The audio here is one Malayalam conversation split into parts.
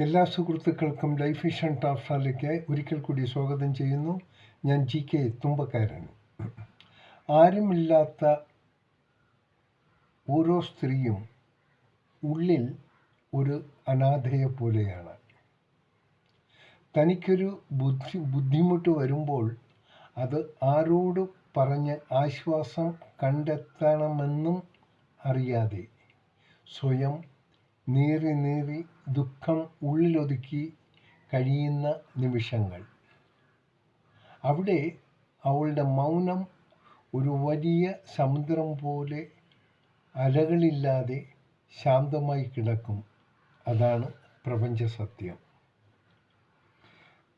എല്ലാ സുഹൃത്തുക്കൾക്കും ലൈഫ് വിഷൻ ടാപ്സാലേക്ക് ഒരിക്കൽ കൂടി സ്വാഗതം ചെയ്യുന്നു. ഞാൻ GK തുമ്പക്കാരൻ. ആരുമില്ലാത്ത ഓരോ സ്ത്രീയും ഉള്ളിൽ ഒരു അനാഥയെ പോലെയാണ്. തനിക്കൊരു ബുദ്ധിമുട്ട് വരുമ്പോൾ അത് ആരോട് പറഞ്ഞ് ആശ്വാസം കണ്ടെത്തണമെന്നും അറിയാതെ സ്വയം നീറി ദുഃഖം ഉള്ളിലൊതുക്കി കഴിയുന്ന നിമിഷങ്ങൾ. അവിടെ അവളുടെ മൗനം ഒരു വലിയ സമുദ്രം പോലെ അലകളില്ലാതെ ശാന്തമായി കിടക്കും. അതാണ് പ്രപഞ്ച സത്യം.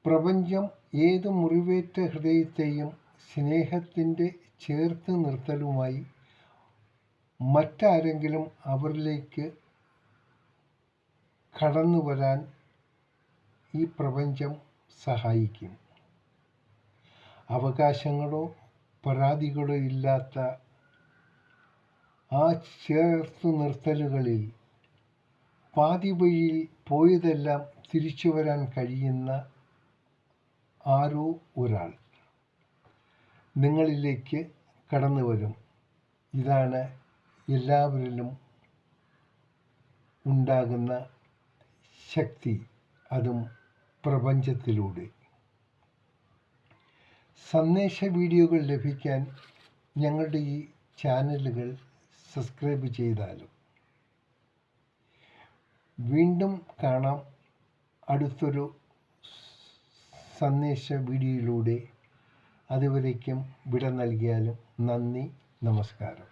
പ്രപഞ്ചം ഏത് മുറിവേറ്റ ഹൃദയത്തെയും സ്നേഹത്തിൻ്റെ ചേർത്ത് നിർത്തലുമായി മറ്റാരെങ്കിലും അവരിലേക്ക് കടന്നു വരാൻ ഈ പ്രപഞ്ചം സഹായിക്കും. അവകാശങ്ങളോ പരാതികളോ ഇല്ലാത്ത ആ ചേർത്തു നിർത്തലുകളിൽ പാതി വഴിയിൽ പോയതെല്ലാം തിരിച്ചു വരാൻ കഴിയുന്ന ആരോ ഒരാൾ നിങ്ങളിലേക്ക് കടന്നു വരും. ഇതാണ് എല്ലാവരിലും ഉണ്ടാകുന്ന ശക്തി, അതും പ്രപഞ്ചത്തിലൂടെ. സന്ദേശ വീഡിയോകൾ ലഭിക്കാൻ ഞങ്ങളുടെ ഈ ചാനലുകൾ സബ്സ്ക്രൈബ് ചെയ്താലും. വീണ്ടും കാണാം അടുത്തൊരു സന്ദേശ വീഡിയോയിലൂടെ. അതുവരേക്കും വിട നൽകിയാലും നന്ദി, നമസ്കാരം.